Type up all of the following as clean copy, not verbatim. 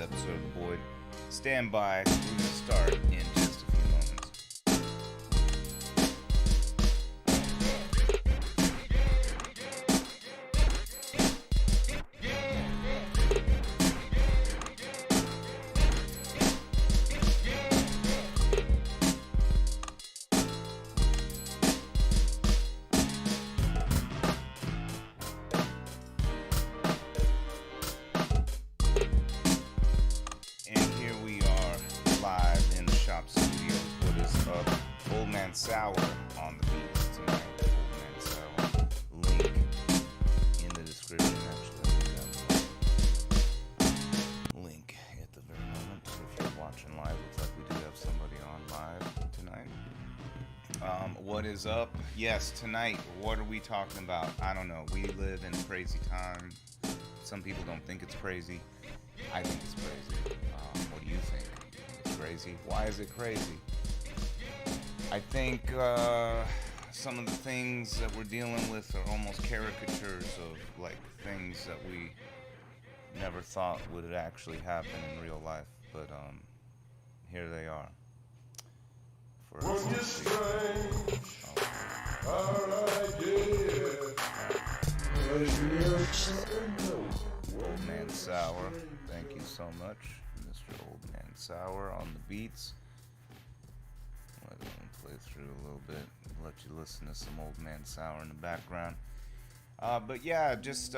episode of The Void. Stand by, we're going to start in just a few moments. Sour on the beats tonight. Old Man Sour. Link in the description. Actually, link at the very moment. If you're watching live, looks like we do have somebody on live tonight. What is up? Yes, tonight. What are we talking about? I don't know. We live in a crazy time. Some people don't think it's crazy. I think it's crazy. What do you think? It's crazy. Why is it crazy? I think some of the things that we're dealing with are almost caricatures of like things that we never thought would actually happen in real life, but here they are. For Old Man Sour, thank you so much, Mr. Old Man Sour on the beats. Let me play through a little bit, let you listen to some Old Man Sour in the background. But yeah, just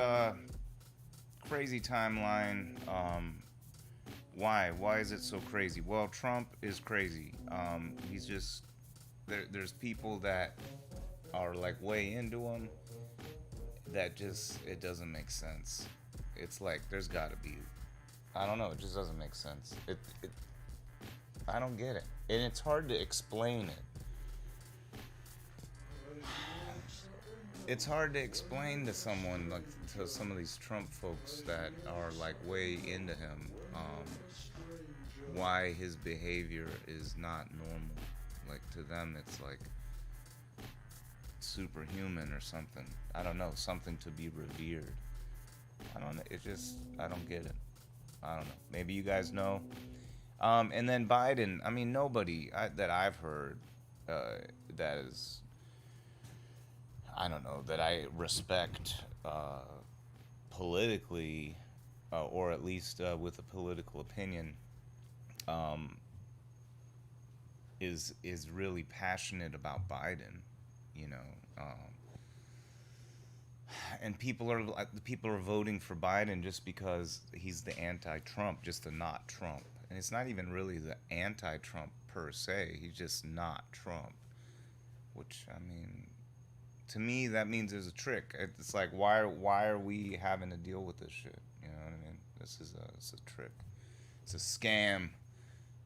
crazy timeline. Why is it so crazy? Well, Trump is crazy. He's just there's people that are like way into him that just it doesn't make sense. It's like there's got to be, I don't know, it just doesn't make sense. I don't get it. And it's hard to explain it. It's hard to explain to someone, like to some of these Trump folks that are like way into him, why his behavior is not normal. Like to them it's like superhuman or something. I don't know, something to be revered. I don't know, I don't get it. I don't know. Maybe you guys know. And then Biden, I mean, nobody that I've heard that is, I don't know, that I respect politically, or at least with a political opinion, is really passionate about Biden, you know. And people are voting for Biden just because he's the anti-Trump, just the not Trump. And it's not even really the anti-Trump per se. He's just not Trump. Which, I mean, to me, that means there's a trick. It's like, why are we having to deal with this shit? You know what I mean? It's a trick. It's a scam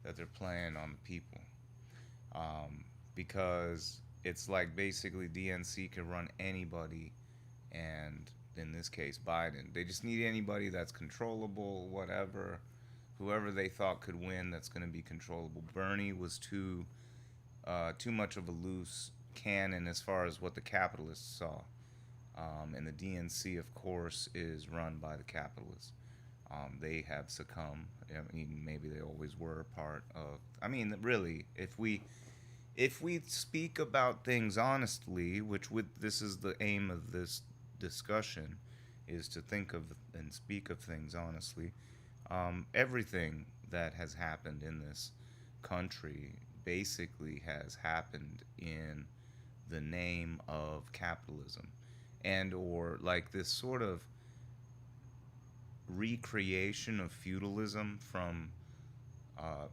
that they're playing on the people. Because it's like basically DNC can run anybody, and in this case, Biden. They just need anybody that's controllable, whatever. Whoever they thought could win, that's going to be controllable. Bernie was too much of a loose cannon as far as what the capitalists saw. And the DNC, of course, is run by the capitalists. They have succumbed. I mean, maybe they always were a part of. I mean, really, if we speak about things honestly, which this is the aim of this discussion, is to think of and speak of things honestly. Everything that has happened in this country basically has happened in the name of capitalism, and or like this sort of recreation of feudalism from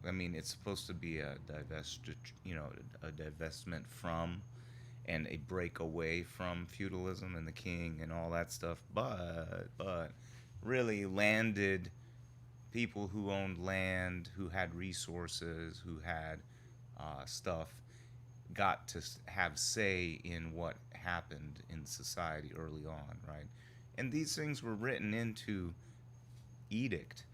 I mean, it's supposed to be a divestment from and a break away from feudalism and the king and all that stuff, but really landed people who owned land, who had resources, who had stuff, got to have say in what happened in society early on, right? And these things were written into edict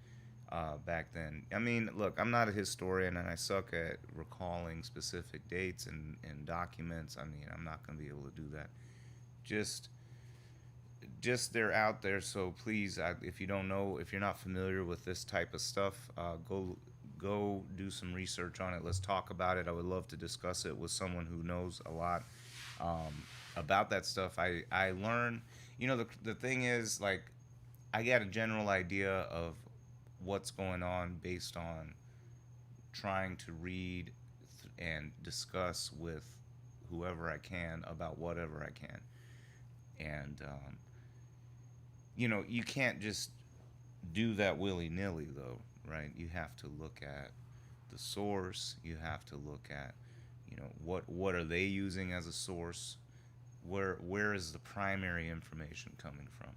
back then. I mean, look, I'm not a historian and I suck at recalling specific dates and documents. I mean, I'm not going to be able to do that. Just just they're out there. So please, if you don't know, if you're not familiar with this type of stuff, go do some research on it. Let's talk about it. I would love to discuss it with someone who knows a lot about that stuff. I learn. The thing is, like, I get a general idea of what's going on based on trying to read and discuss with whoever I can about whatever I can. And you can't just do that willy nilly, though, right? You have to look at the source. You have to look at, what are they using as a source? Where is the primary information coming from?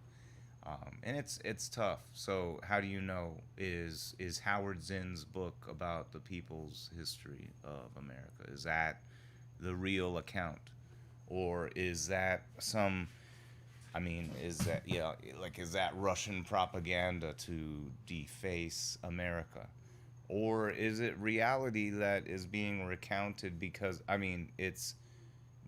And it's tough. So how do you know? Is Howard Zinn's book about the people's history of America, is that the real account, or is that some? I mean, is that, is that Russian propaganda to deface America? Or is it reality that is being recounted because, I mean, it's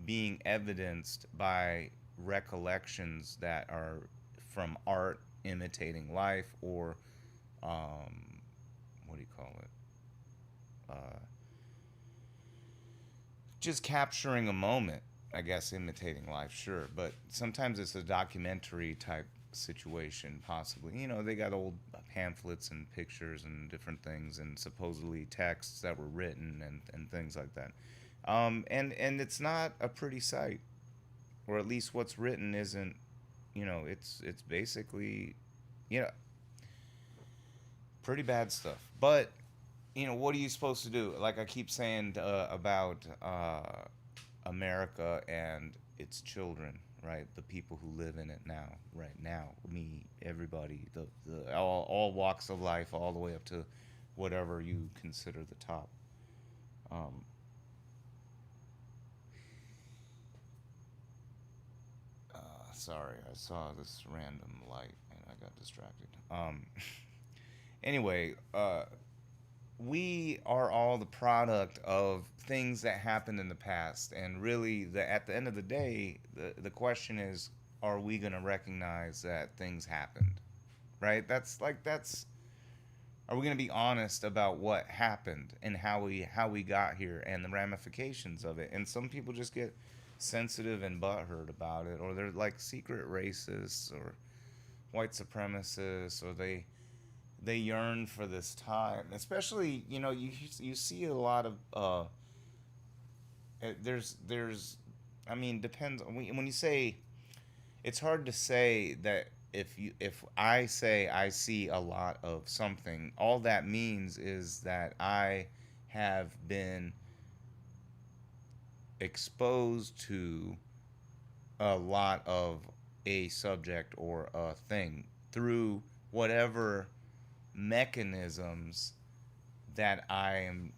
being evidenced by recollections that are from art imitating life, or, what do you call it? Uh, just capturing a moment, I guess, imitating life, sure. But sometimes it's a documentary type situation, possibly. They got old pamphlets and pictures and different things, and supposedly texts that were written, and things like that. And it's not a pretty sight, or at least what's written isn't. It's basically, you know, pretty bad stuff. But what are you supposed to do? Like I keep saying about America and its children, right? The people who live in it now, right now, me, everybody, the all walks of life, all the way up to whatever you consider the top. Um, Sorry, I saw this random light and I got distracted. Anyway, we are all the product of things that happened in the past, and really, at the end of the day, the question is, are we going to recognize that things happened, right? That's are we going to be honest about what happened and how we got here and the ramifications of it? And some people just get sensitive and butthurt about it, or they're like secret racists or white supremacists, or they yearn for this time. Especially, you see a lot of there's I mean, depends when you say, it's hard to say that if I say I see a lot of something, all that means is that I have been exposed to a lot of a subject or a thing through whatever mechanisms that I'm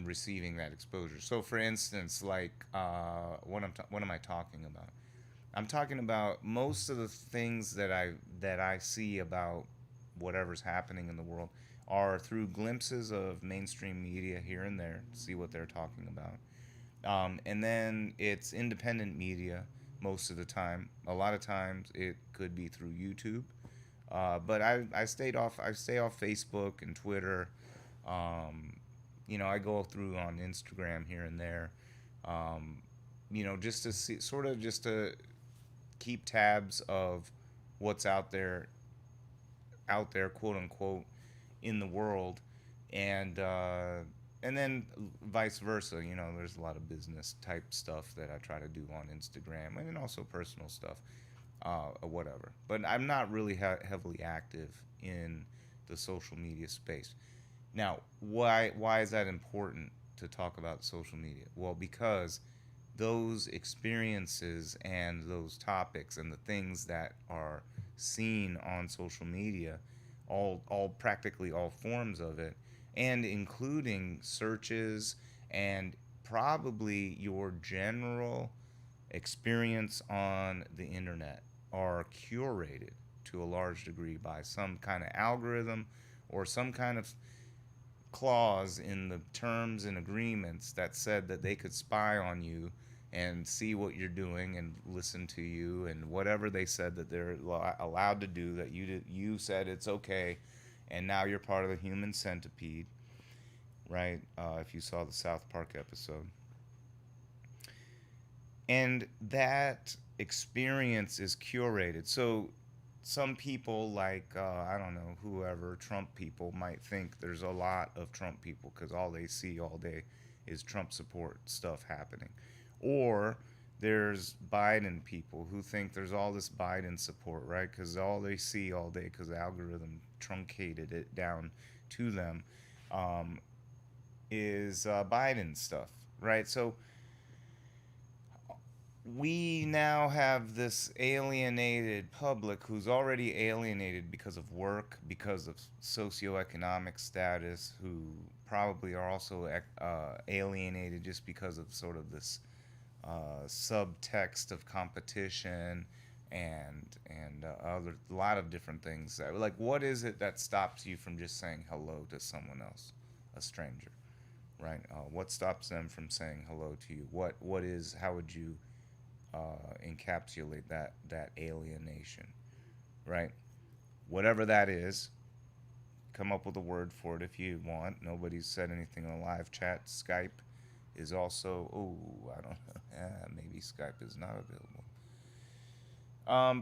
receiving that exposure. So, for instance, like what am I talking about? I'm talking about most of the things that I see about whatever's happening in the world are through glimpses of mainstream media here and there, to see what they're talking about. And then it's independent media most of the time. A lot of times it could be through YouTube. But I stay off Facebook and Twitter. Um, I go through on Instagram here and there. Um, just to see, sort of just to keep tabs of what's out there, quote unquote, in the world, and then vice versa. There's a lot of business type stuff that I try to do on Instagram, and then also personal stuff, or whatever. But I'm not really heavily active in the social media space. Now, why is that important to talk about social media? Well, because those experiences and those topics and the things that are seen on social media, all practically all forms of it, and including searches and probably your general experience on the internet, are curated to a large degree by some kind of algorithm or some kind of clause in the terms and agreements that said that they could spy on you and see what you're doing and listen to you and whatever they said that they're allowed to do that you said it's okay, and now you're part of the human centipede, right? If you saw the South Park episode, and that experience is curated. So some people, like I don't know, whoever, Trump people, might think there's a lot of Trump people because all they see all day is Trump support stuff happening. Or there's Biden people who think there's all this Biden support, right? Because all they see all day, because the algorithm truncated it down to them, um, is Biden stuff, right? So we now have this alienated public who's already alienated because of work, because of socioeconomic status, who probably are also alienated just because of sort of this subtext of competition and other a lot of different things. Like, what is it that stops you from just saying hello to someone else, a stranger, right? What stops them from saying hello to you? What is? How would you encapsulate that alienation, right? Whatever that is, come up with a word for it if you want. Nobody's said anything on the live chat. Skype is also. Oh, I don't know. Maybe Skype is not available.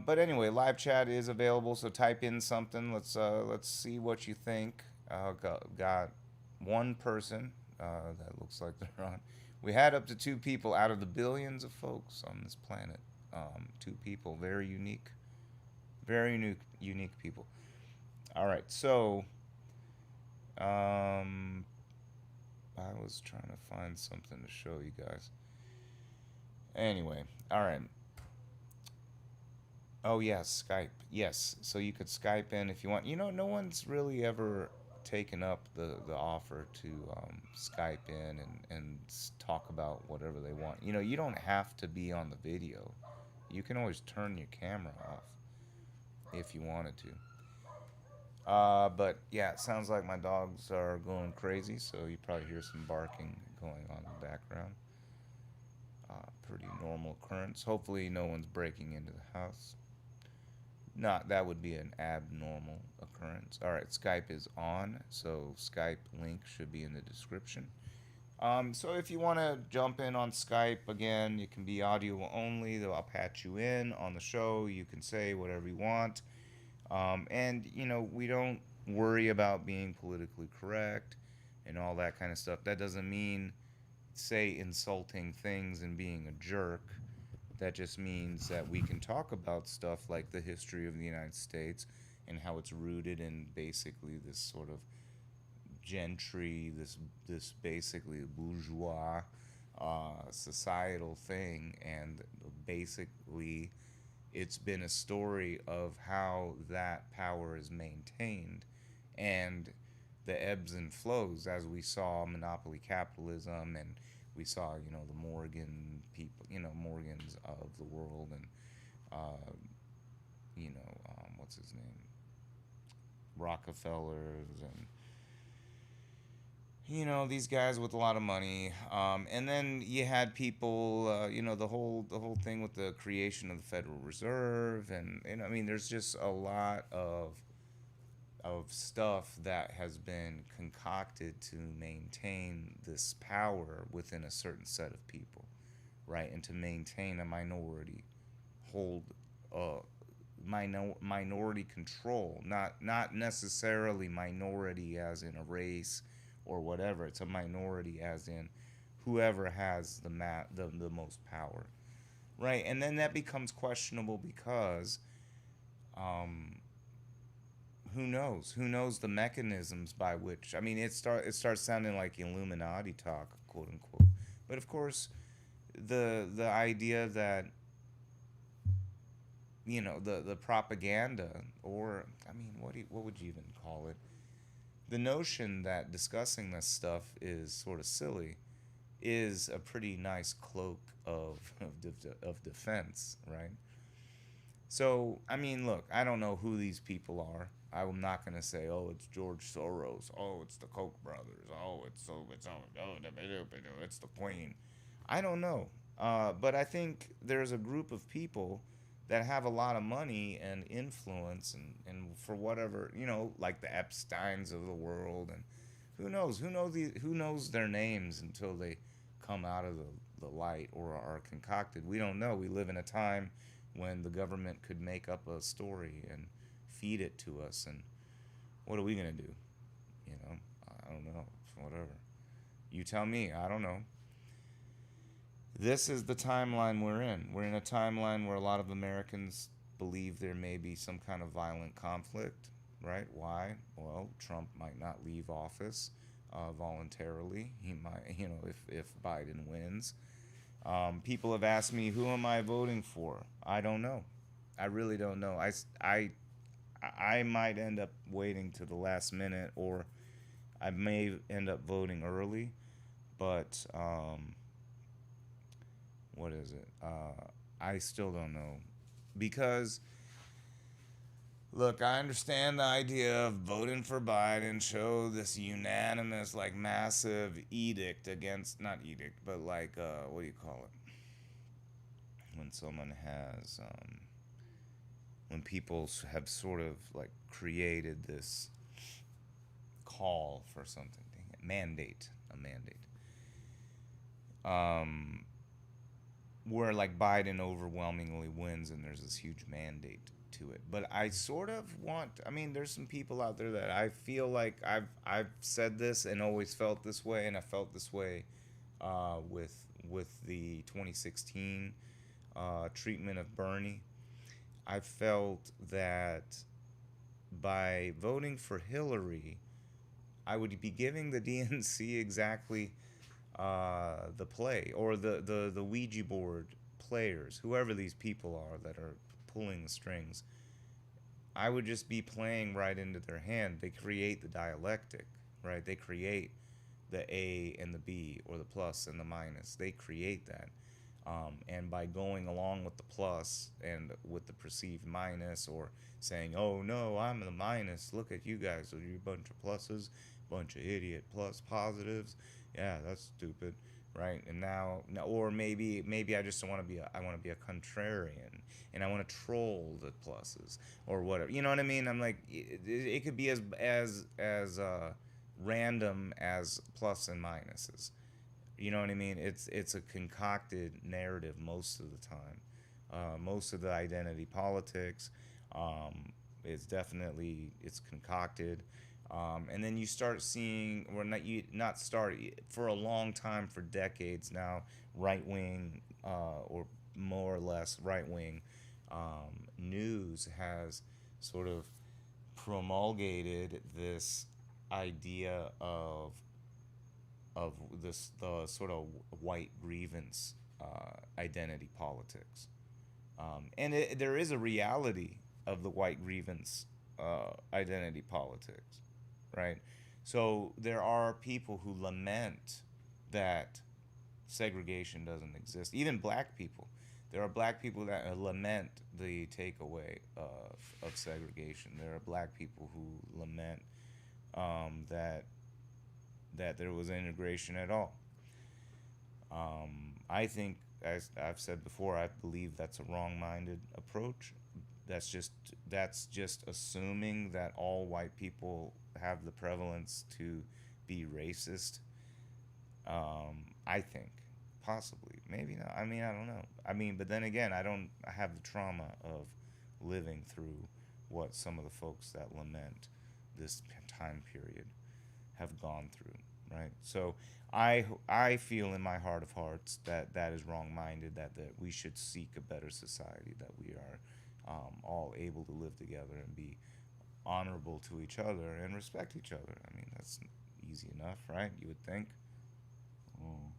But anyway, live chat is available. So type in something. Let's see what you think. Got one person that looks like they're on. We had up to two people out of the billions of folks on this planet. Two people, very unique people. All right, so um, I was trying to find something to show you guys. Anyway, all right. Oh yes, Skype. Yes, so you could Skype in if you want. You know, no one's really ever taken up the offer to Skype in and talk about whatever they want. You know, you don't have to be on the video. You can always turn your camera off if you wanted to. But yeah, it sounds like my dogs are going crazy, so you probably hear some barking going on in the background. Pretty normal occurrence. Hopefully, no one's breaking into the house. Not that would be an abnormal occurrence. All right, Skype is on, so Skype link should be in the description. So if you want to jump in on Skype again, it can be audio only. Though I'll patch you in on the show. You can say whatever you want, and you know we don't worry about being politically correct and all that kind of stuff. That doesn't mean say insulting things and being a jerk. That just means that we can talk about stuff like the history of the United States and how it's rooted in basically this sort of gentry, this basically bourgeois societal thing, and basically it's been a story of how that power is maintained and the ebbs and flows as we saw monopoly capitalism, and we saw, you know, the Morgan people, you know, Morgans of the world, and uh, you know, what's his name, Rockefellers, and you know, these guys with a lot of money. And then you had people, you know, the whole thing with the creation of the Federal Reserve, and I mean, there's just a lot of stuff that has been concocted to maintain this power within a certain set of people, right? And to maintain a minority, hold minority control, not necessarily minority as in a race or whatever. It's a minority as in whoever has the most power, right? And then that becomes questionable because um, who knows? Who knows the mechanisms by which? I mean, it starts sounding like Illuminati talk, quote unquote. But of course, the idea that, you know, the propaganda, or I mean, what would you even call it? The notion that discussing this stuff is sort of silly is a pretty nice cloak of defense, right? So, I mean, look, I don't know who these people are. I'm not gonna say, oh, it's George Soros, oh, it's the Koch brothers, oh, it's the Queen. I don't know. But I think there's a group of people that have a lot of money and influence, and for whatever, like the Epsteins of the world, and who knows their names until they come out of the light or are concocted. We don't know. We live in a time when the government could make up a story and feed it to us, and what are we gonna do? You know, I don't know. Whatever. You tell me. I don't know. This is the timeline we're in. We're in a timeline where a lot of Americans believe there may be some kind of violent conflict, right? Why? Well, Trump might not leave office voluntarily. He might, if Biden wins. People have asked me, who am I voting for? I don't know. I really don't know. I might end up waiting to the last minute, or I may end up voting early, but what is it? I still don't know. Because, look, I understand the idea of voting for Biden, show this unanimous, like, massive edict against, not edict, but like, what do you call it? When someone has, when people have sort of, like, created this call for something, mandate, a mandate. Um, where like Biden overwhelmingly wins and there's this huge mandate to it. But I sort of want, I mean, there's some people out there that I feel like I've said this and always felt this way, and I felt this way with the 2016 treatment of Bernie. I felt that by voting for Hillary, I would be giving the DNC exactly the play, or the Ouija board players, whoever these people are that are pulling the strings. I would just be playing right into their hand. They create the dialectic, right? They create the A and the B, or the plus and the minus. They create that. And by going along with the plus and with the perceived minus, or saying, oh no, I'm the minus, look at you guys, are you a bunch of pluses, bunch of idiot plus positives, yeah, that's stupid, right? And now, or maybe I just want to be I want to be a contrarian, and I want to troll the pluses or whatever. You know what I mean? I'm like, it could be as random as plus and minuses. You know what I mean? It's a concocted narrative most of the time. Most of the identity politics, is definitely, it's concocted. And then you start seeing, or not start, for a long time, for decades now, right wing, or more or less right wing, news has sort of promulgated this idea of this, the sort of white grievance, identity politics, and there is a reality of the white grievance, identity politics, right? So there are people who lament that segregation doesn't exist. Even black people. There are black people that lament the takeaway of segregation. There are black people who lament, that there was integration at all. I think, as I've said before, I believe that's a wrong-minded approach. That's just assuming that all white people have the prevalence to be racist. I think, possibly, maybe not. I mean, I don't know. I mean, but then again, I have the trauma of living through what some of the folks that lament this time period have gone through, right? So I feel in my heart of hearts that that is wrong-minded. That we should seek a better society. That we are, all able to live together and be honorable to each other and respect each other. I mean, that's easy enough, right? You would think. Oh.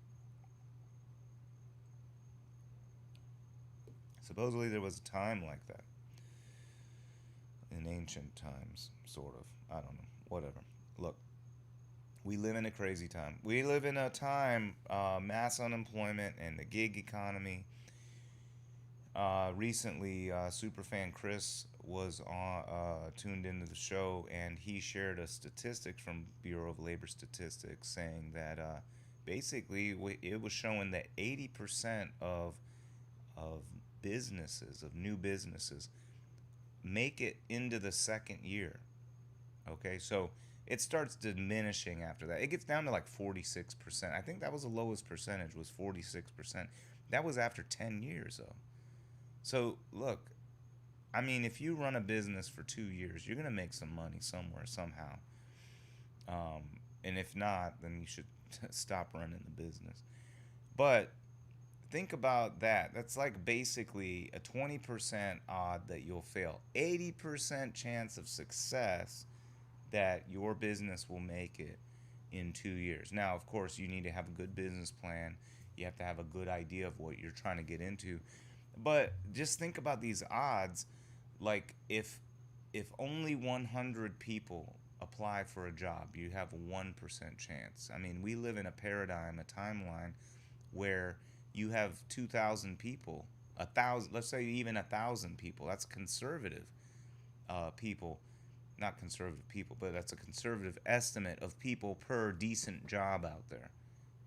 Supposedly there was a time like that in ancient times, sort of. I don't know. Whatever. Look, we live in a crazy time. We live in a time, mass unemployment and the gig economy. Recently, superfan Chris was tuned into the show, and he shared a statistic from Bureau of Labor Statistics saying that basically it was showing that 80% of businesses, of new businesses, make it into the second year. Okay, so it starts diminishing after that. It gets down to like 46%. I think that was the lowest percentage, was 46%. That was after 10 years though. So look, I mean, if you run a business for 2 years, you're gonna make some money somewhere somehow. And if not, then you should stop running the business. But think about that. That's like basically a 20% odd that you'll fail, 80% chance of success that your business will make it in 2 years. Now, of course, you need to have a good business plan. You have to have a good idea of what you're trying to get into. But just think about these odds. Like if only 100 people apply for a job, you have a 1% chance. I mean, we live in a paradigm, a timeline where you have 2,000 people, a thousand, let's say even 1,000 people. That's conservative people, not conservative people, but that's a conservative estimate of people per decent job out there,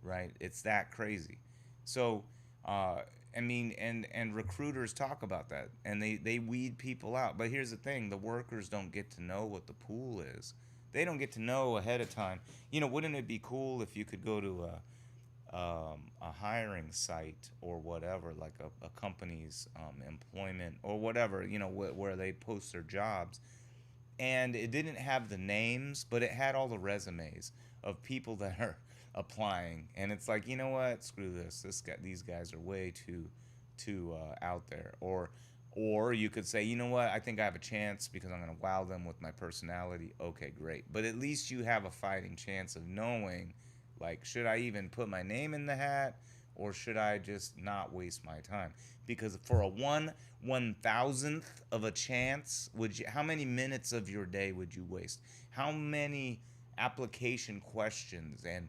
right? It's that crazy. So, I mean, and recruiters talk about that, and they weed people out. But here's the thing: the workers don't get to know what the pool is. They don't get to know ahead of time. You know, wouldn't it be cool if you could go to a hiring site or whatever, like a company's employment or whatever, you know, where they post their jobs, and it didn't have the names, but it had all the resumes of people that are applying, and it's like, you know what, screw this. These guys are way too out there. Or you could say, you know what, I think I have a chance because I'm going to wow them with my personality. Okay, great. But at least you have a fighting chance of knowing, like, should I even put my name in the hat, or should I just not waste my time? Because for a 1/1000th of a chance, how many minutes of your day would you waste? How many application questions and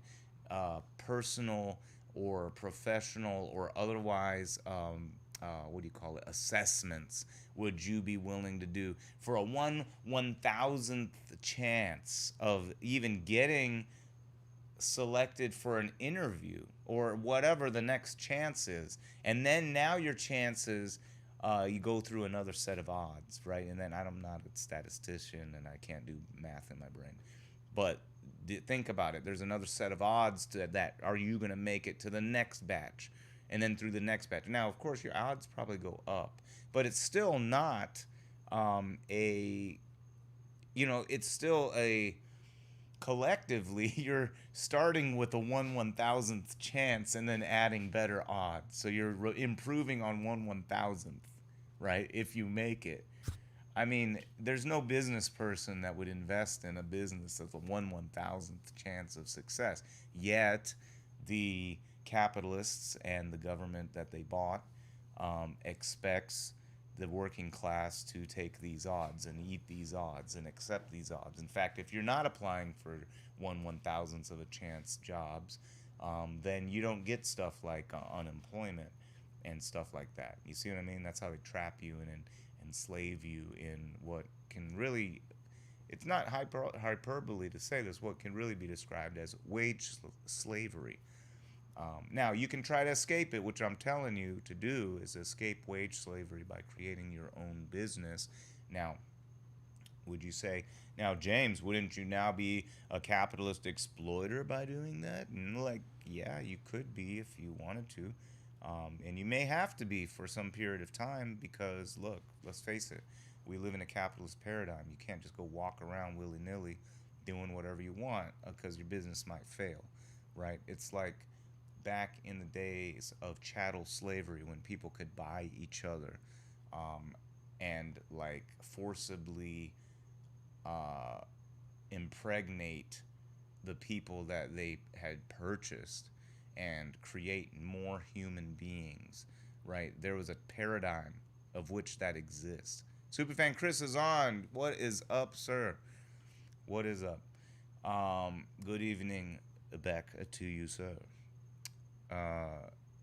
personal or professional or otherwise, what do you call it, assessments would you be willing to do for a 1/1000th chance of even getting selected for an interview or whatever the next chance is? And then now your chances, you go through another set of odds, right? And then I'm not a statistician and I can't do math in my brain, but think about it. There's another set of odds to that. Are you going to make it to the next batch, and then through the next batch? Now, of course, your odds probably go up, but it's still not a, you know, it's still a, collectively, you're starting with a 1/1000th chance and then adding better odds. So you're improving on 1/1000th, right? If you make it. I mean, there's no business person that would invest in a business that's a 1/1000th chance of success. Yet, the capitalists and the government that they bought expects the working class to take these odds and eat these odds and accept these odds. In fact, if you're not applying for 1/1000th of a chance jobs, then you don't get stuff like unemployment and stuff like that. You see what I mean? That's how they trap you and enslave you in what can really, it's not hyperbole to say this, what can really be described as wage slavery. Now, you can try to escape it, which I'm telling you to do, is escape wage slavery by creating your own business. Now, would you say, now, James, wouldn't you now be a capitalist exploiter by doing that? And like, yeah, you could be if you wanted to. And you may have to be for some period of time because, look, let's face it, we live in a capitalist paradigm. You can't just go walk around willy-nilly doing whatever you want because your business might fail, right? It's like back in the days of chattel slavery when people could buy each other and like forcibly impregnate the people that they had purchased and create more human beings, right? There was a paradigm of which that exists. Superfan Chris is on. What is up, sir? What is up? Good evening back to you, sir.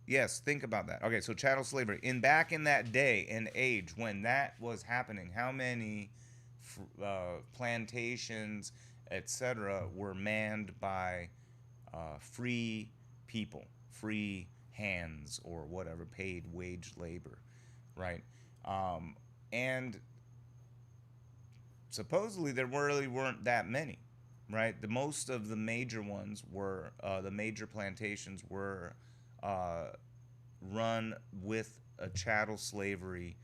Yes, think about that. Okay, so chattel slavery. Back in that day and age when that was happening, how many plantations, etc., were manned by free people, free hands or whatever, paid wage labor, right? And supposedly there really weren't that many, right? The most of the major ones were the major plantations were uh, run with a chattel slavery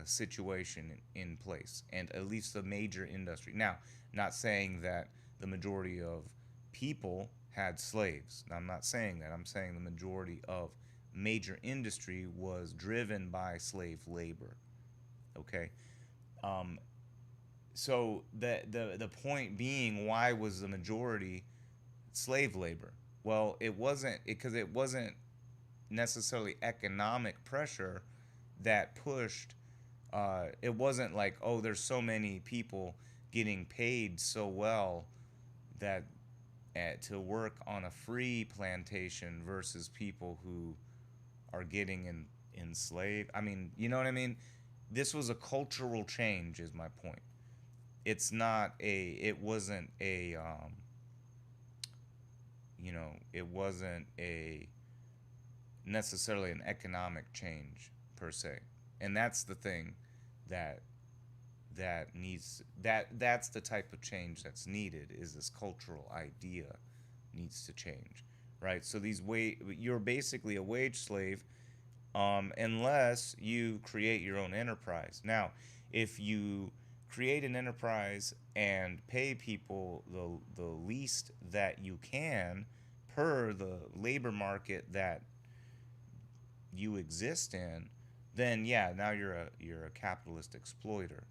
situation in place, and at least the major industry. Now, not saying that the majority of people had slaves. I'm not saying that. I'm saying the majority of major industry was driven by slave labor. Okay. Um, so the point being, why was the majority slave labor? Well, it wasn't because it wasn't necessarily economic pressure that pushed. It wasn't like, oh, there's so many people getting paid so well that to work on a free plantation versus people who are getting enslaved. I mean, you know what I mean? This was a cultural change, is my point. It's not a. It wasn't a. It wasn't a necessarily an economic change per se, and that's the thing that that's the type of change that's needed. Is this cultural idea needs to change, right? So you're basically a wage slave, unless you create your own enterprise. Now, if you create an enterprise and pay people the least that you can per the labor market that you exist in, then yeah, now you're a capitalist exploiter.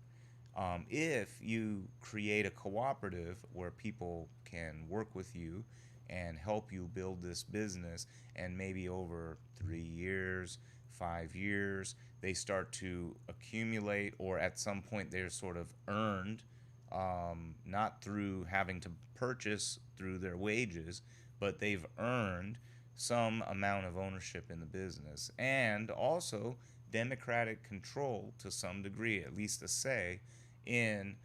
If you create a cooperative where people can work with you and help you build this business, and maybe over 3 years, 5 years, they start to accumulate, or at some point they're sort of earned, not through having to purchase through their wages, but they've earned some amount of ownership in the business, and also democratic control to some degree, at least a say in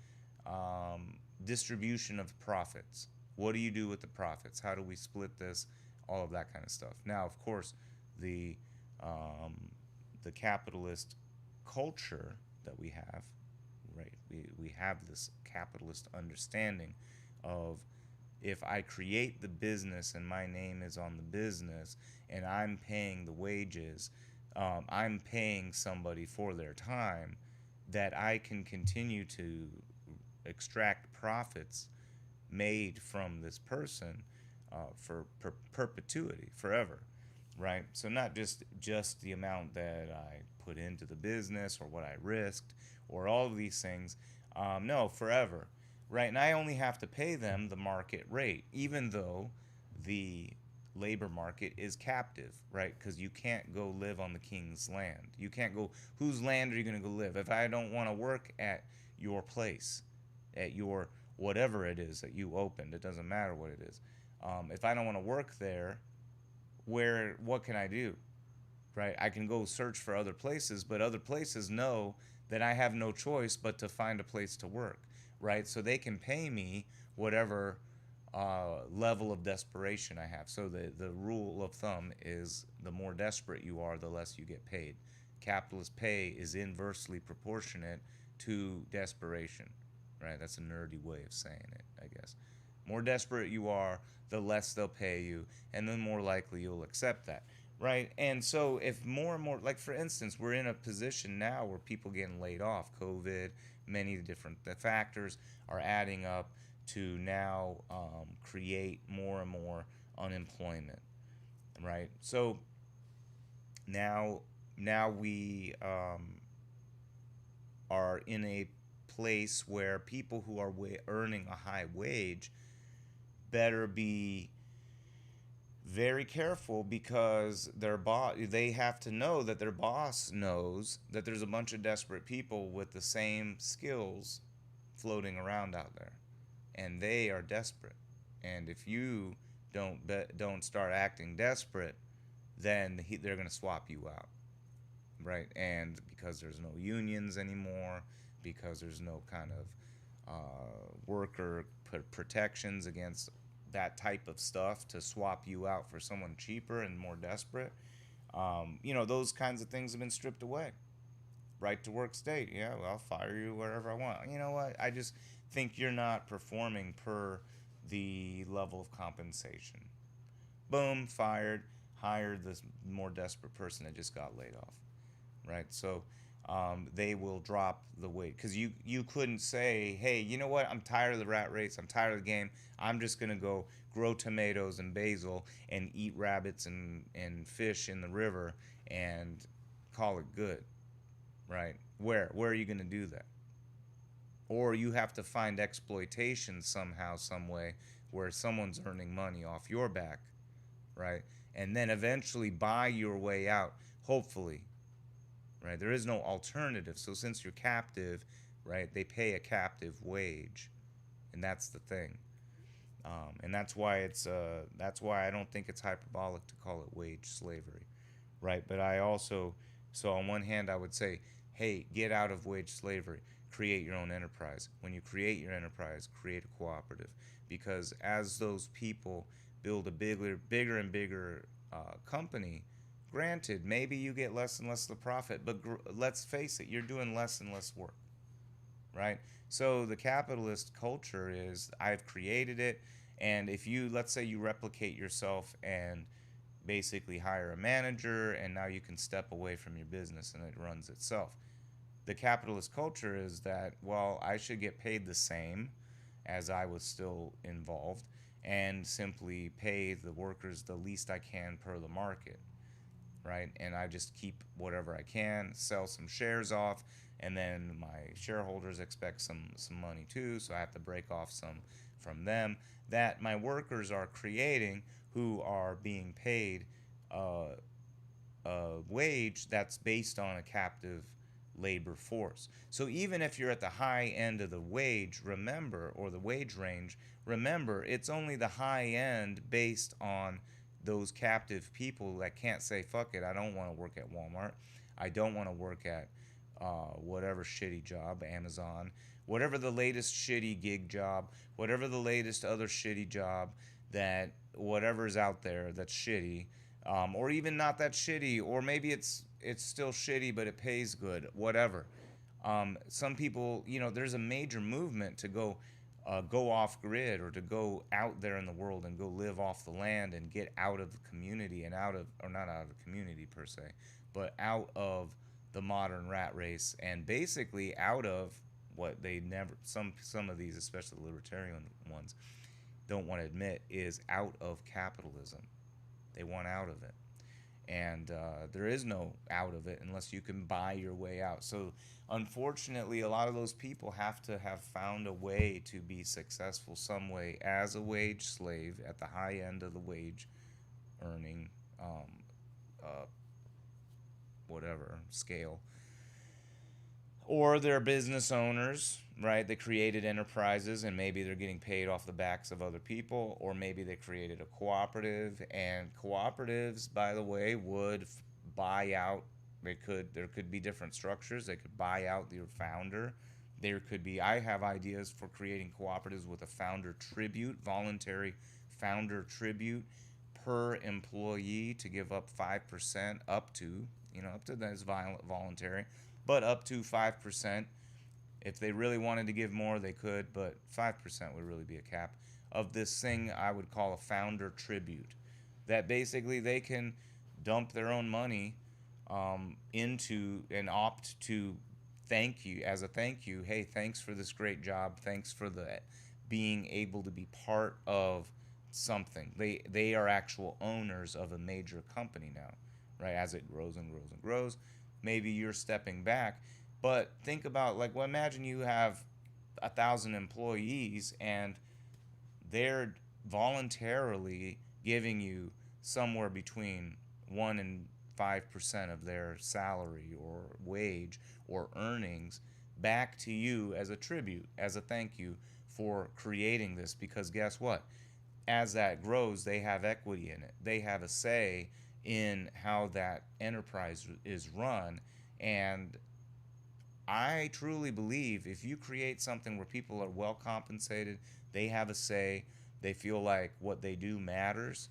distribution of profits. What do you do with the profits? How do we split this? All of that kind of stuff. Now, of course, the the capitalist culture that we have, right? We have this capitalist understanding of, if I create the business and my name is on the business and I'm paying the wages, I'm paying somebody for their time, that I can continue to extract profits made from this person for perpetuity, forever, right? So not just the amount that I put into the business or what I risked or all of these things. No, forever, right? And I only have to pay them the market rate, even though the labor market is captive, right? Because you can't go live on the king's land. You can't go, whose land are you going to go live? If I don't want to work at your place, at your whatever it is that you opened, it doesn't matter what it is. If I don't want to work there, what can I do? Right? I can go search for other places, but other places know that I have no choice but to find a place to work, right? So they can pay me whatever level of desperation I have. So the rule of thumb is, the more desperate you are, the less you get paid. Capitalist pay is inversely proportionate to desperation, right? That's a nerdy way of saying it, I guess. More desperate you are, the less they'll pay you, and the more likely you'll accept that, right? And so if more and more, like for instance, we're in a position now where people getting laid off, COVID, many different factors are adding up to now create more and more unemployment, right? So now we are in a place where people who are earning a high wage better be very careful, because they have to know that their boss knows that there's a bunch of desperate people with the same skills floating around out there, and they are desperate. And if you don't start acting desperate, then they're going to swap you out, right? And because there's no unions anymore, because there's no kind of worker protections against that type of stuff to swap you out for someone cheaper and more desperate. Those kinds of things have been stripped away. Right to work state. Yeah, well, I'll fire you wherever I want. You know what? I just think you're not performing per the level of compensation. Boom, fired. Hired this more desperate person that just got laid off. Right. So they will drop the weight because you couldn't say, hey, you know what? I'm tired of the rat race. I'm tired of the game. I'm just gonna go grow tomatoes and basil and eat rabbits and fish in the river and call it good. Right? Where are you going to do that? Or you have to find exploitation somehow, some way, where someone's earning money off your back, right? And then eventually buy your way out, hopefully, right? There is no alternative. So since you're captive, right, they pay a captive wage, and that's the thing. And that's why I don't think it's hyperbolic to call it wage slavery, right? But I also, so on one hand, I would say, hey, get out of wage slavery, create your own enterprise. When you create your enterprise, create a cooperative, because as those people build a bigger and bigger company, granted, maybe you get less and less of the profit, but let's face it, you're doing less and less work, right? So the capitalist culture is I've created it, and if you, let's say you replicate yourself and basically hire a manager, and now you can step away from your business and it runs itself. The capitalist culture is that, well, I should get paid the same as I was still involved and simply pay the workers the least I can per the market, right? And I just keep whatever I can, sell some shares off, and then my shareholders expect some money too, so I have to break off some from them that my workers are creating, who are being paid uh, a wage that's based on a captive labor force. So even if you're at the high end of the wage, remember, or the wage range, remember, it's only the high end based on those captive people that can't say, fuck it, I don't want to work at Walmart. I don't want to work at whatever shitty job, Amazon, whatever the latest shitty gig job, whatever the latest other shitty job that whatever's out there that's shitty, or even not that shitty, or maybe it's still shitty but it pays good, whatever. Some people, there's a major movement to go off grid, or to go out there in the world and go live off the land and get out of the community and out of, or not out of the community per se, but out of the modern rat race, and basically out of what they never, some of these, especially the libertarian ones, don't want to admit, is out of capitalism. They want out of it. And there is no out of it unless you can buy your way out. So unfortunately, a lot of those people have to have found a way to be successful some way as a wage slave at the high end of the wage earning uh, whatever scale, or they're business owners, right? They created enterprises and maybe they're getting paid off the backs of other people, or maybe they created a cooperative, and cooperatives, by the way, would buy out. There could be different structures. They could buy out your founder. There could be, I have ideas for creating cooperatives with a founder tribute, voluntary founder tribute per employee, to give up 5%, up to, up to that is voluntary, but up to 5%. If they really wanted to give more, they could, but 5% would really be a cap of this thing I would call a founder tribute. That basically they can dump their own money into, and opt to thank you, as a thank you. Hey, thanks for this great job. Thanks for the being able to be part of something. They are actual owners of a major company now, right? As it grows and grows and grows, maybe you're stepping back. But think about, like, well, imagine you have 1,000 employees and they're voluntarily giving you somewhere between 1 and 5% of their salary or wage or earnings back to you as a tribute, as a thank you for creating this. Because guess what? As that grows, they have equity in it. They have a say in how that enterprise is run. And I truly believe if you create something where people are well compensated, they have a say, They feel like what they do matters,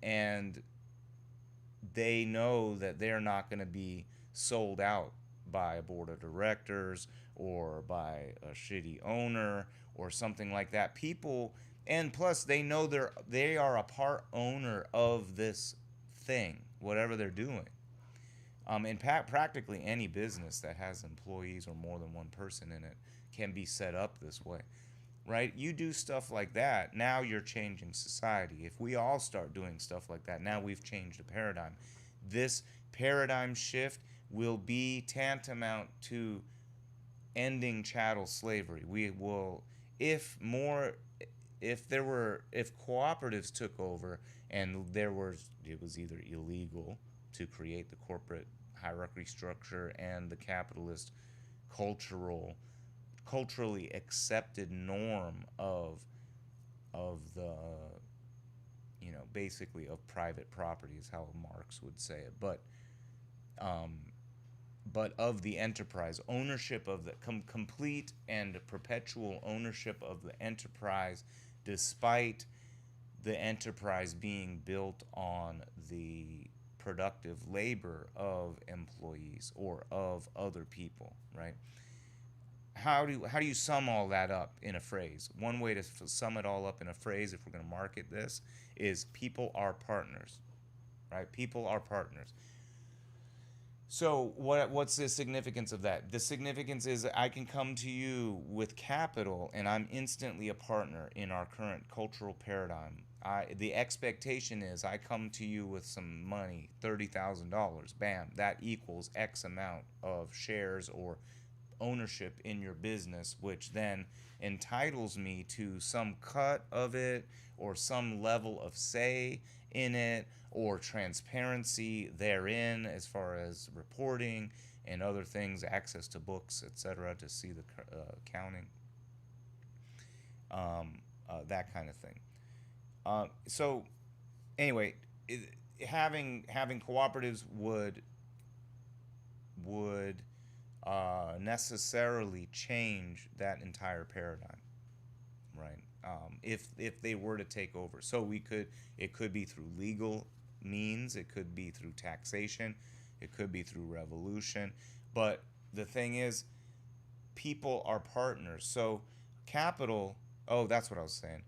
and they know that they're not going to be sold out by a board of directors or by a shitty owner or something like that. People, and plus they know they are a part owner of this thing, whatever they're doing. And practically any business that has employees or more than one person in it can be set up this way, right? You do stuff like that, now you're changing society. If we all start doing stuff like that, now we've changed a paradigm. This paradigm shift will be tantamount to ending chattel slavery. We will, if more, if cooperatives took over and it was either illegal to create the corporate hierarchy structure and the capitalist cultural culturally accepted norm of the basically of private property is how Marx would say it, um, but of the enterprise, ownership of the complete and perpetual ownership of the enterprise, despite the enterprise being built on the productive labor of employees or of other people, right? How do you sum all that up in a phrase? One way to sum it all up in a phrase, if we're going to market this, is people are partners, right? People are partners. So what's the significance of that? The significance is that I can come to you with capital and I'm instantly a partner in our current cultural paradigm. The expectation is I come to you with some money, $30,000, bam, that equals X amount of shares or ownership in your business, which then entitles me to some cut of it or some level of say in it or transparency therein as far as reporting and other things, access to books, etc., to see the accounting, that kind of thing. So anyway, having cooperatives would necessarily change that entire paradigm, right? If they were to take over, so it could be through legal means, it could be through taxation, it could be through revolution, but the thing is, people are partners. So capital, oh, that's what I was saying.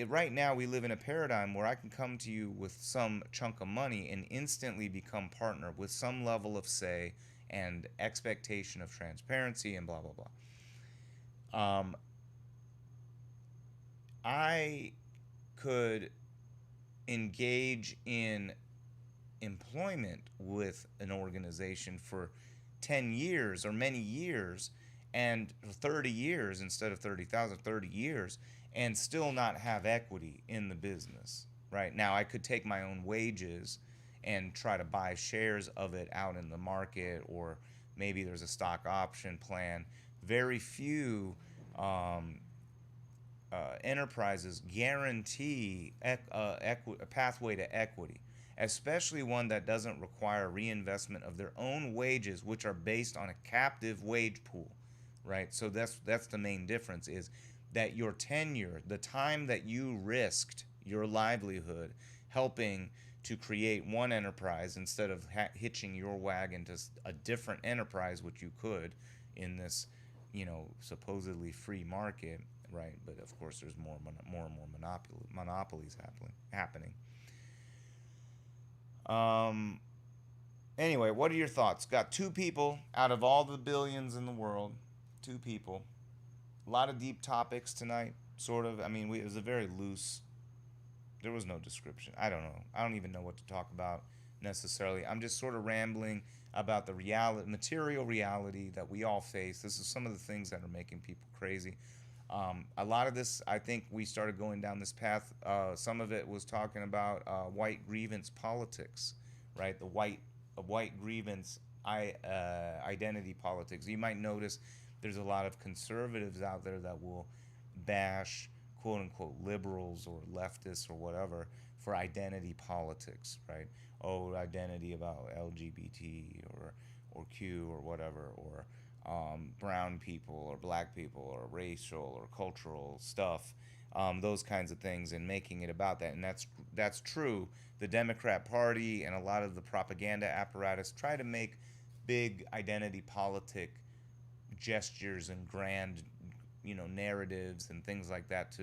Right now we live in a paradigm where I can come to you with some chunk of money and instantly become partner with some level of say and expectation of transparency and blah blah blah. I could engage in employment with an organization for 10 years or many years and 30 years instead of 30,000, 30 years, and still not have equity in the business. Right now I could take my own wages and try to buy shares of it out in the market, or maybe there's a stock option plan. Very few enterprises guarantee a pathway to equity, especially one that doesn't require reinvestment of their own wages, which are based on a captive wage pool, right? So that's the main difference, is that your tenure, the time that you risked your livelihood helping to create one enterprise instead of hitching your wagon to a different enterprise, which you could in this, supposedly free market, right? But of course, there's more and more monopolies happening. Anyway, what are your thoughts? Got two people out of all the billions in the world, two people. A lot of deep topics tonight, sort of. I mean, it was a very loose. There was no description. I don't know. I don't even know what to talk about necessarily. I'm just sort of rambling about the material reality that we all face. This is some of the things that are making people crazy. A lot of this, I think we started going down this path. Some of it was talking about white grievance politics, right? The white grievance identity politics. You might notice there's a lot of conservatives out there that will bash quote unquote liberals or leftists or whatever for identity politics, right? Oh, identity about LGBT or Q or whatever, or brown people or black people or racial or cultural stuff. those kinds of things, and making it about that. And that's true. The Democrat Party and a lot of the propaganda apparatus try to make big identity politic gestures and grand, narratives and things like that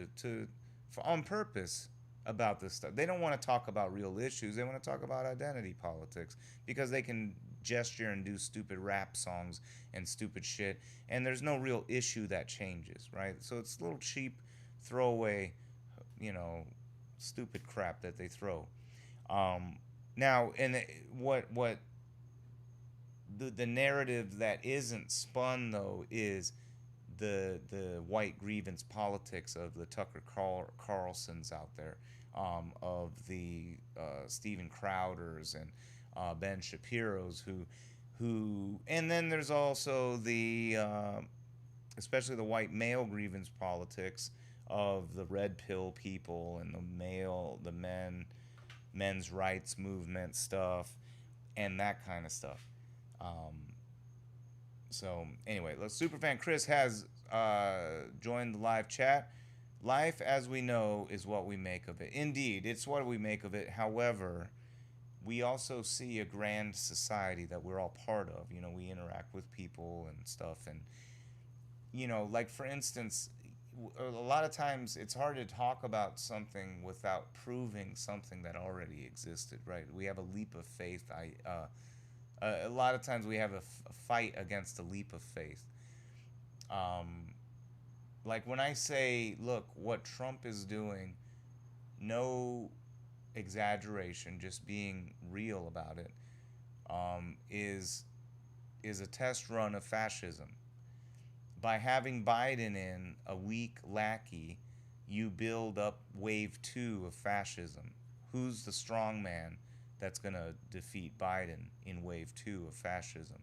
for on purpose about this stuff. They don't want to talk about real issues. They want to talk about identity politics because they can gesture and do stupid rap songs and stupid shit, and there's no real issue that changes, right? So it's a little cheap throwaway, you know, stupid crap that they throw. Now, and what the narrative that isn't spun though is the white grievance politics of the Tucker Carlsons out there, of the Steven Crowders and Ben Shapiro's and then there's also the especially the white male grievance politics of the red pill people and men's rights movement stuff and that kind of stuff. Um, so anyway, Superfan Chris has joined the live chat. Life as we know is what we make of it. Indeed, it's what we make of it. However, we also see a grand society that we're all part of. We interact with people and stuff. And, like for instance, a lot of times it's hard to talk about something without proving something that already existed, right? We have a leap of faith. A lot of times we have a fight against a leap of faith. Like when I say, look, what Trump is doing, no exaggeration, just being real about it, is a test run of fascism. By having Biden in, a weak lackey, you build up wave 2 of fascism. Who's the strong man that's going to defeat Biden in wave 2 of fascism?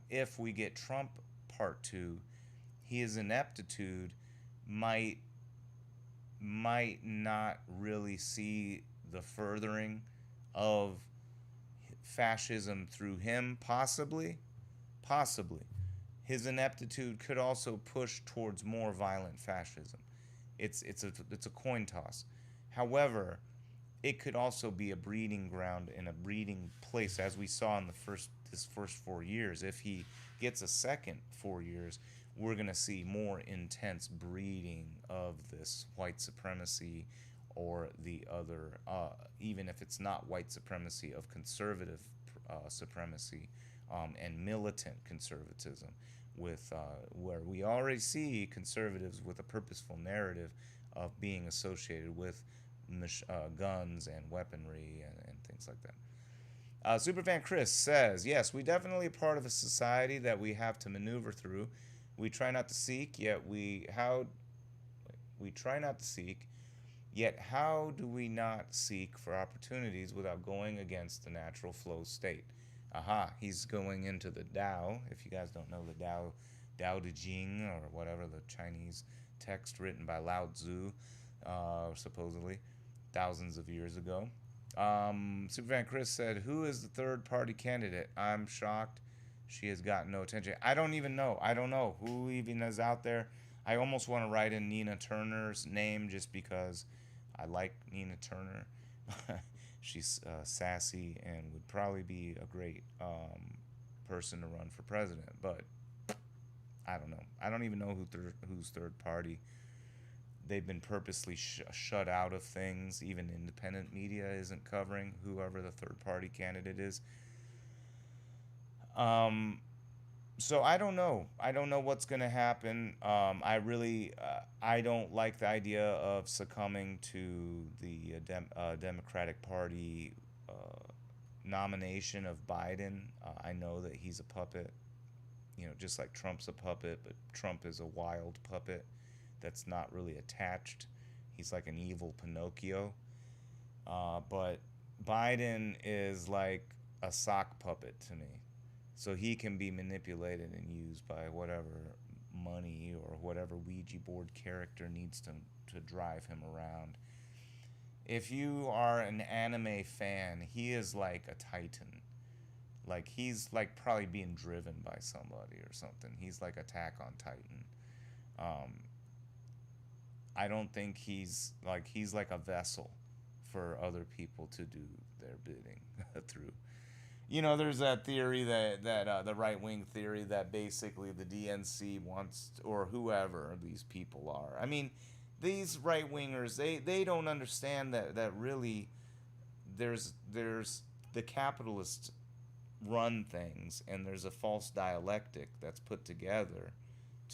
If we get Trump part 2, his ineptitude might not really see the furthering of fascism through him, possibly. His ineptitude could also push towards more violent fascism. It's a coin toss. However, it could also be a breeding ground and a breeding place, as we saw in this first 4 years. If he gets a second 4 years, we're going to see more intense breeding of this white supremacy, or the other, even if it's not white supremacy, of conservative supremacy, and militant conservatism, with where we already see conservatives with a purposeful narrative of being associated with guns and weaponry and things like that. Superfan Chris says, yes, we definitely are part of a society that we have to maneuver through. We try not to seek, yet we try not to seek, yet how do we not seek for opportunities without going against the natural flow state? Aha, he's going into the Tao. If you guys don't know the Tao Te Ching, or whatever, the Chinese text written by Lao Tzu, supposedly thousands of years ago. Superfan Chris said, who is the third party candidate? I'm shocked she has gotten no attention. I don't even know. I don't know who even is out there. I almost want to write in Nina Turner's name just because I like Nina Turner. She's sassy and would probably be a great person to run for president. But I don't know. I don't even know who's third party. They've been purposely shut out of things. Even independent media isn't covering whoever the third party candidate is. So I don't know. I don't know what's going to happen. I don't like the idea of succumbing to the Democratic Party nomination of Biden. I know that he's a puppet, just like Trump's a puppet, but Trump is a wild puppet that's not really attached. He's like an evil Pinocchio. But Biden is like a sock puppet to me. So he can be manipulated and used by whatever money or whatever Ouija board character needs to drive him around. If you are an anime fan, he is like a titan. Like he's like probably being driven by somebody or something. He's like Attack on Titan. I don't think he's like a vessel for other people to do their bidding through. There's that theory that the right wing theory that basically the DNC wants, or whoever these people are. I mean, these right wingers, they don't understand that really there's the capitalists run things, and there's a false dialectic that's put together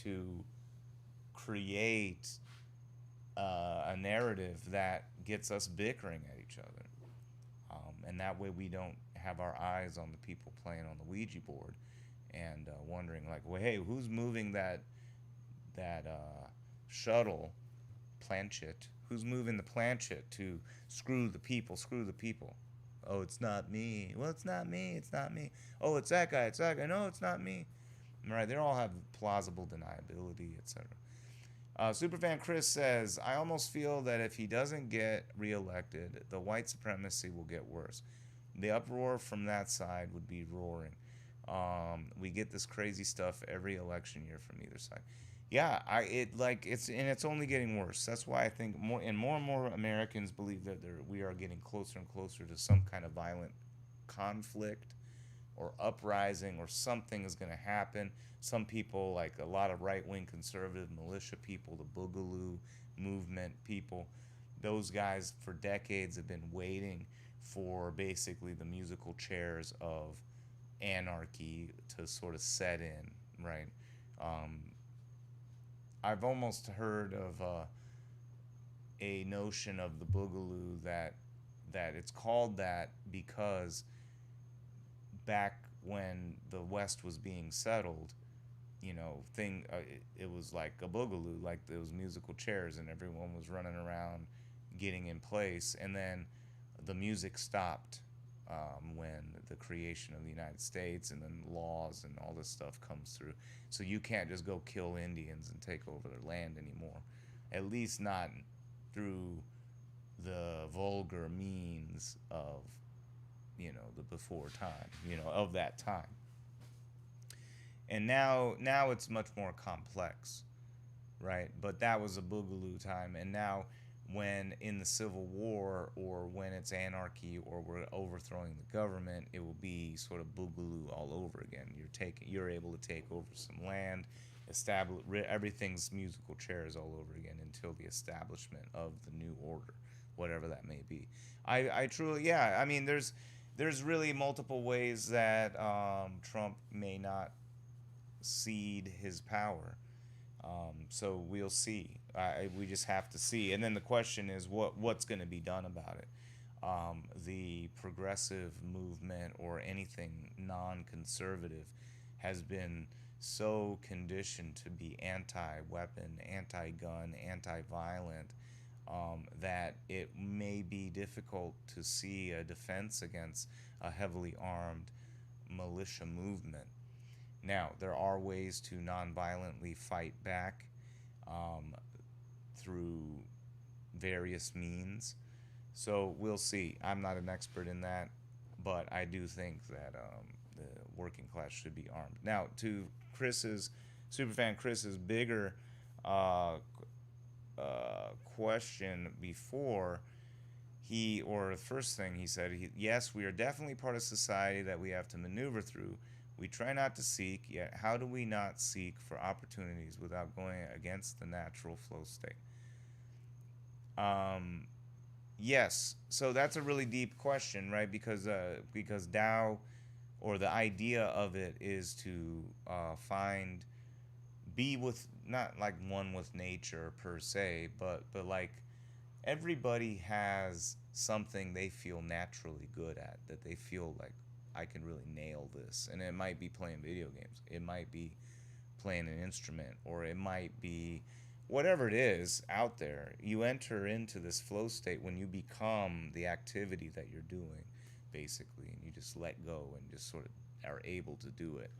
to create a narrative that gets us bickering at each other. And that way we don't have our eyes on the people playing on the Ouija board and wondering like, well, hey, who's moving that shuttle planchet? Who's moving the planchet to screw the people? Screw the people. Oh, it's not me. Well, it's not me. It's not me. Oh, it's that guy. It's that guy. No, it's not me. Right? They all have plausible deniability, etc. Superfan Chris says, I almost feel that if he doesn't get reelected, the white supremacy will get worse. The uproar from that side would be roaring. We get this crazy stuff every election year from either side. Yeah, it's only getting worse. That's why I think more and more Americans believe that we are getting closer and closer to some kind of violent conflict or uprising, or something is going to happen. Some people, like a lot of right-wing conservative militia people, the Boogaloo movement people, those guys for decades have been waiting for basically the musical chairs of anarchy to sort of set in, right? I've almost heard of a notion of the Boogaloo that it's called that because back when the West was being settled, it was like a boogaloo, like those musical chairs, and everyone was running around getting in place, and then the music stopped when the creation of the United States, and then laws and all this stuff comes through. So you can't just go kill Indians and take over their land anymore, at least not through the vulgar means of the before time, of that time. And now it's much more complex, right? But that was a boogaloo time. And now when in the Civil War, or when it's anarchy, or we're overthrowing the government, it will be sort of boogaloo all over again. You're able to take over some land, establish everything's musical chairs all over again until the establishment of the new order, whatever that may be. I truly, yeah. I mean, there's really multiple ways that Trump may not cede his power. So we'll see. We just have to see. And then the question is, what's going to be done about it? The progressive movement, or anything non-conservative, has been so conditioned to be anti-weapon, anti-gun, anti-violent, that it may be difficult to see a defense against a heavily armed militia movement. Now, there are ways to non-violently fight back through various means. So we'll see. I'm not an expert in that, but I do think that the working class should be armed. Now, to Superfan Chris's bigger question before, the first thing he said, yes, we are definitely part of society that we have to maneuver through. We try not to seek, yet how do we not seek for opportunities without going against the natural flow state? Yes, so that's a really deep question, right? Because Tao, or the idea of it, is to be with, not like one with nature per se, but like everybody has something they feel naturally good at, that they feel like, I can really nail this. And it might be playing video games, it might be playing an instrument, or it might be whatever it is out there. You enter into this flow state when you become the activity that you're doing, basically, and you just let go and just sort of are able to do it.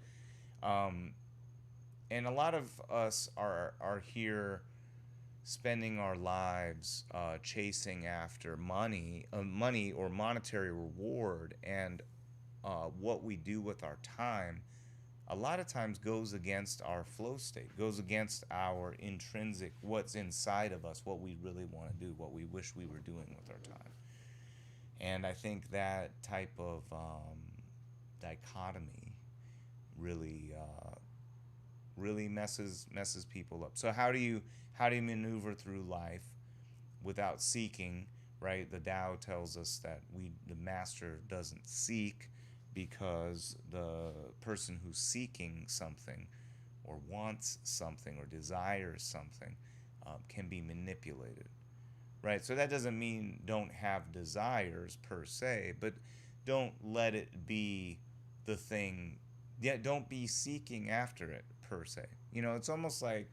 And a lot of us are here spending our lives chasing after money or monetary reward, and what we do with our time a lot of times goes against our flow state, goes against our intrinsic, what's inside of us, what we really want to do, what we wish we were doing with our time. And I think that type of dichotomy really really messes people up. So how do you maneuver through life without seeking? Right, the Tao tells us that the master doesn't seek, because the person who's seeking something or wants something or desires something can be manipulated. Right, so that doesn't mean don't have desires per se, but don't let it be the thing. Yeah, don't be seeking after it per se. It's almost like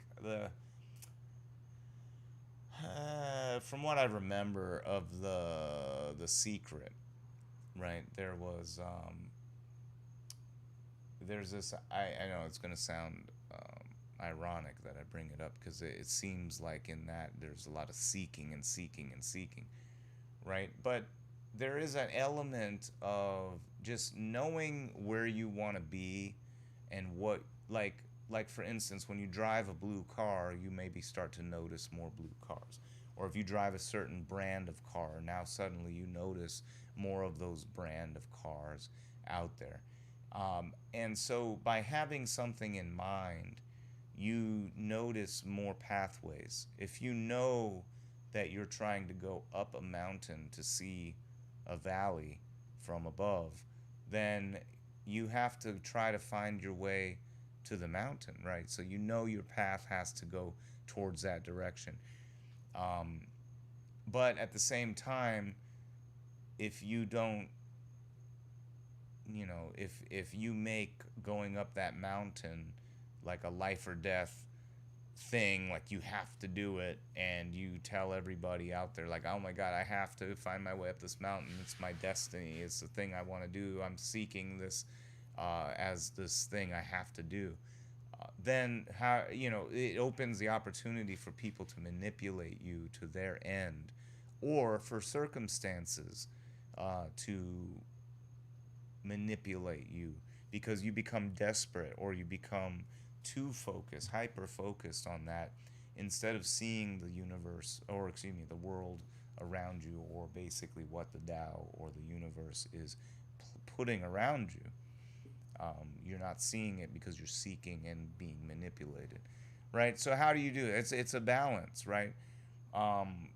from what I remember of the Secret, right? There's this. I know it's gonna sound ironic that I bring it up, because it seems like in that there's a lot of seeking and seeking and seeking, right? But there is an element of just knowing where you want to be, and what, like for instance, when you drive a blue car, you maybe start to notice more blue cars. Or if you drive a certain brand of car, now suddenly you notice more of those brand of cars out there. And so by having something in mind, you notice more pathways. If you know that you're trying to go up a mountain to see a valley from above, then you have to try to find your way to the mountain, right? So your path has to go towards that direction. Um, but at the same time, if you don't, if you make going up that mountain like a life or death thing, like you have to do it, and you tell everybody out there, like, oh my God, I have to find my way up this mountain, it's my destiny, it's the thing I want to do, I'm seeking this as this thing I have to do, then how, it opens the opportunity for people to manipulate you to their end, or for circumstances to manipulate you, because you become desperate, or you become too focused, hyper focused on that, instead of seeing the universe, or excuse me, the world around you, or basically what the Tao or the universe is putting around you. You're not seeing it because you're seeking and being manipulated, right? So how do you do it? It's a balance, right? Um,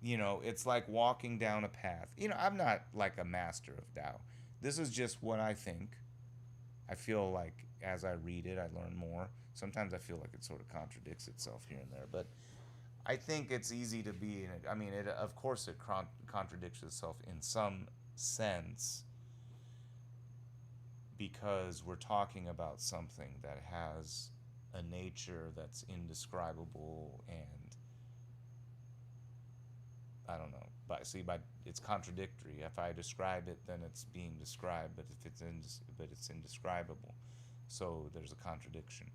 it's like walking down a path. I'm not like a master of Tao. This is just what I think. I feel like as I read it, I learn more. Sometimes I feel like it sort of contradicts itself here and there, but I think it's easy to be in it. I mean, of course it contradicts itself in some sense, because we're talking about something that has a nature that's indescribable, and I don't know. But it's contradictory. If I describe it, then it's being described. But if it's indescribable, so there's a contradiction,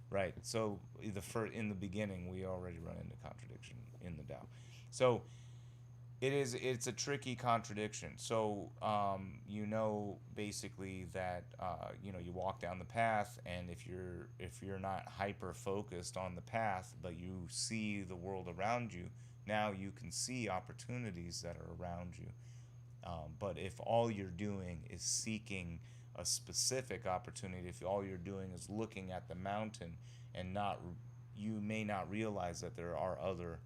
right? So in the beginning, we already run into contradiction in the Tao. So it's a tricky contradiction. So basically that you walk down the path, and if you're not hyper focused on the path, but you see the world around you, now you can see opportunities that are around you. But if all you're doing is seeking a specific opportunity, if all you're doing is looking at the mountain, and not, you may not realize that there are other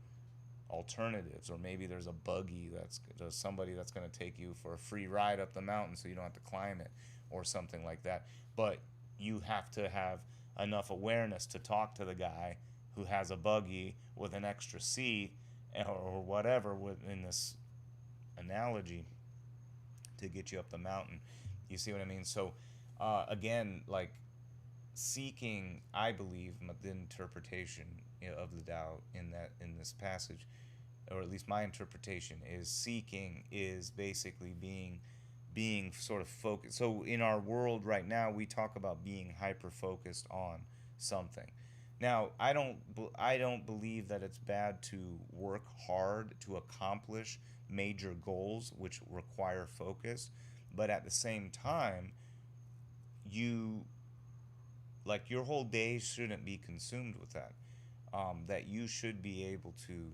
alternatives, or maybe there's a buggy there's somebody that's going to take you for a free ride up the mountain, so you don't have to climb it, or something like that. But you have to have enough awareness to talk to the guy who has a buggy with an extra seat, or whatever, in this analogy, to get you up the mountain. You see what I mean? So again, like, seeking, I believe, the interpretation of the Tao in this passage, or at least my interpretation, is seeking is basically being sort of focused. So in our world right now, we talk about being hyper focused on something. Now, I don't believe that it's bad to work hard to accomplish major goals which require focus, but at the same time, you, like, your whole day shouldn't be consumed with that. That you should be able to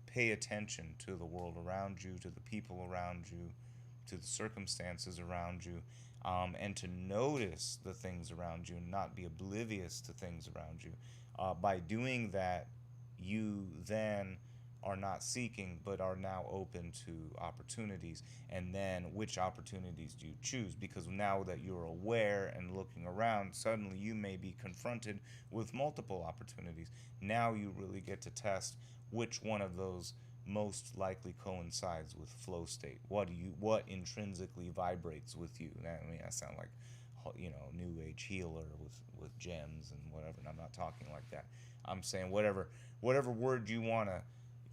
pay attention to the world around you, to the people around you, to the circumstances around you, and to notice the things around you and not be oblivious to things around you. By doing that, you then are not seeking but are now open to opportunities. And then which opportunities do you choose? Because now that you're aware and looking around, suddenly you may be confronted with multiple opportunities. Now you really get to test which one of those most likely coincides with flow state. What intrinsically vibrates with you? I mean, I sound like, new age healer with gems and whatever. And I'm not talking like that. I'm saying whatever word you want to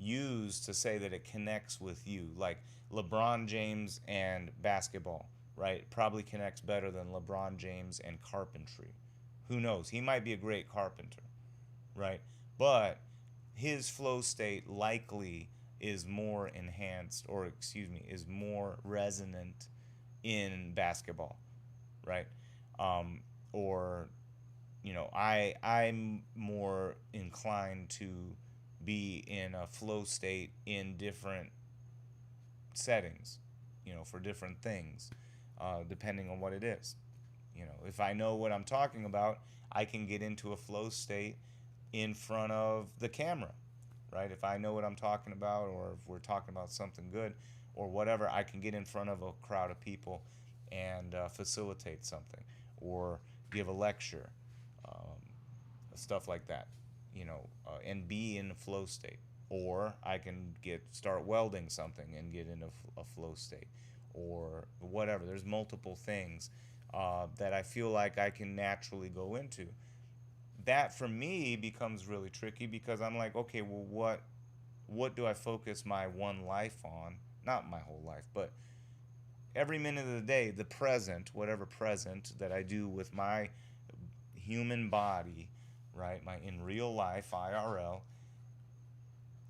use to say that it connects with you. Like LeBron James and basketball, right? Probably connects better than LeBron James and carpentry. Who knows? He might be a great carpenter, right? But his flow state likely is more enhanced, or excuse me, is more resonant in basketball, right? Or I'm more inclined to be in a flow state in different settings, for different things, depending on what it is. If I know what I'm talking about, I can get into a flow state in front of the camera, right? If I know what I'm talking about, or if we're talking about something good or whatever, I can get in front of a crowd of people and facilitate something or give a lecture, stuff like that, and be in a flow state. Or I can start welding something and get into a flow state, or whatever. There's multiple things that I feel like I can naturally go into. That for me becomes really tricky because I'm like, okay, well, what do I focus my one life on? Not my whole life, but every minute of the day, the present, whatever present that I do with my human body, right? My in real life IRL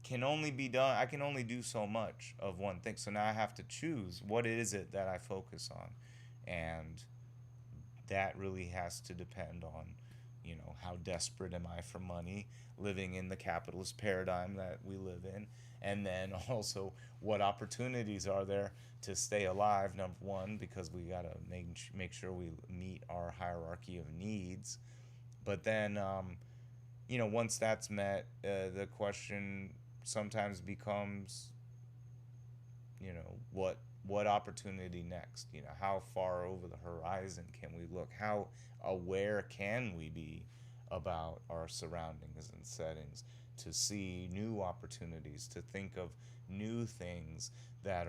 can only be done. I can only do so much of one thing. So now I have to choose what is it that I focus on, and that really has to depend on, how desperate am I for money, living in the capitalist paradigm that we live in, and then also what opportunities are there to stay alive. Number one, because we gotta make sure we meet our hierarchy of needs, but then once that's met, the question sometimes becomes, what opportunity next? How far over the horizon can we look? How aware can we be about our surroundings and settings to see new opportunities, to think of new things that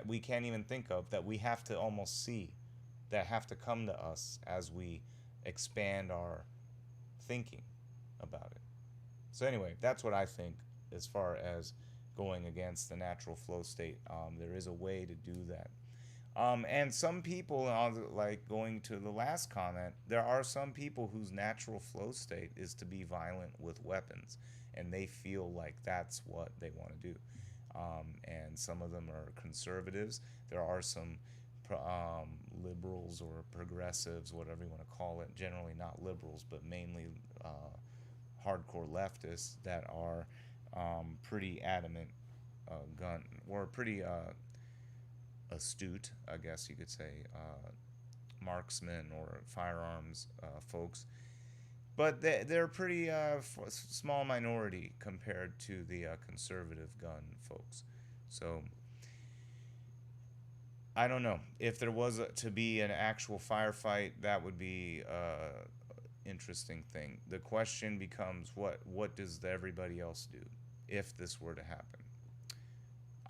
we can't even think of, that we have to almost see, that have to come to us as we expand our thinking about it. So anyway, that's what I think as far as going against the natural flow state. There is a way to do that. And some people, like going to the last comment, there are some people whose natural flow state is to be violent with weapons, and they feel like that's what they want to do. And some of them are conservatives. There are some liberals or progressives, whatever you want to call it, generally not liberals, but mainly hardcore leftists that are pretty adamant gun, or pretty astute, I guess you could say, marksmen or firearms folks. But they're pretty small minority compared to the conservative gun folks. So I don't know. If there was to be an actual firefight, that would be interesting thing. The question becomes, what does everybody else do if this were to happen?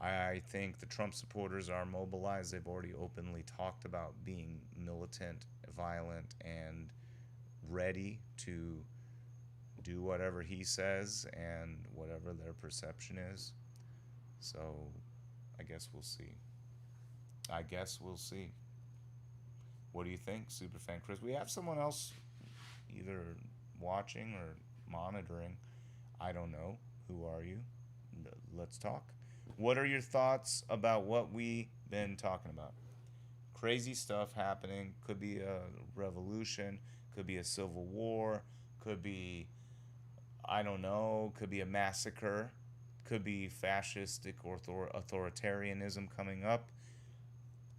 I think the Trump supporters are mobilized. They've already openly talked about being militant, violent, and ready to do whatever he says and whatever their perception is. So I guess we'll see. What do you think, Superfan Chris? We have someone else either watching or monitoring. I don't know. Who are you? Let's talk. What are your thoughts about what we've been talking about? Crazy stuff happening. Could be a revolution. Could be a civil war. Could be, I don't know, could be a massacre. Could be fascistic or authoritarianism coming up.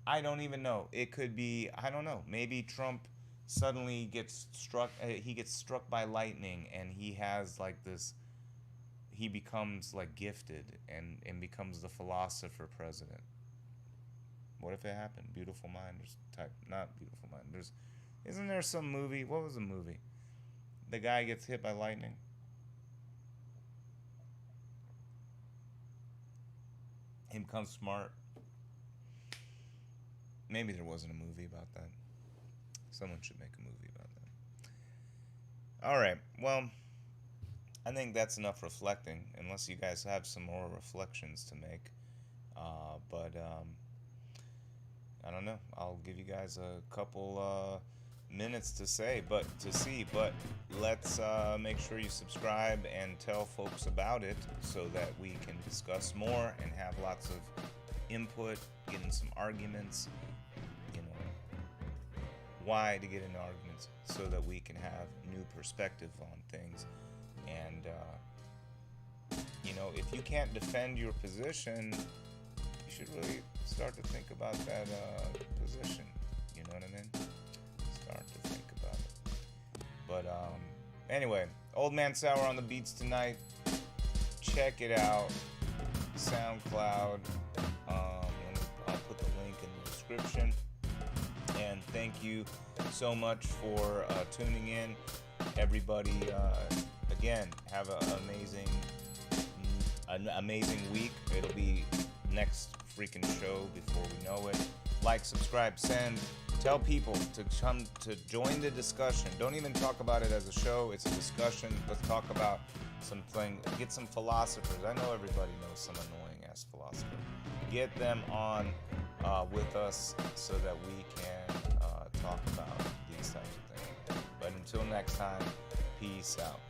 I don't even know. It could be, I don't know. Maybe Trump suddenly gets struck, he gets struck by lightning and he has like this, he becomes like gifted and becomes the philosopher president. What if it happened? Beautiful Mind or type, not Beautiful Mind. Isn't there some movie? What was the movie? The guy gets hit by lightning. He becomes smart. Maybe there wasn't a movie about that. Someone should make a movie about that. All right. Well, I think that's enough reflecting, unless you guys have some more reflections to make. But I don't know. I'll give you guys a couple minutes to see. But let's make sure you subscribe and tell folks about it so that we can discuss more and have lots of input, get in some arguments. Why to get into arguments, so that we can have new perspective on things. And if you can't defend your position, you should really start to think about that position. You know what I mean? Start to think about it. But anyway, Old Man Sour on the beats tonight. Check it out. SoundCloud. I'll put the link in the description. And thank you so much for tuning in. Everybody, again, have an amazing week. It'll be next freaking show before we know it. Like, subscribe, send. Tell people to come to join the discussion. Don't even talk about it as a show. It's a discussion. Let's talk about something. Get some philosophers. I know everybody knows some annoying-ass philosopher. Get them on with us so that we can talk about these types of things. But until next time, peace out.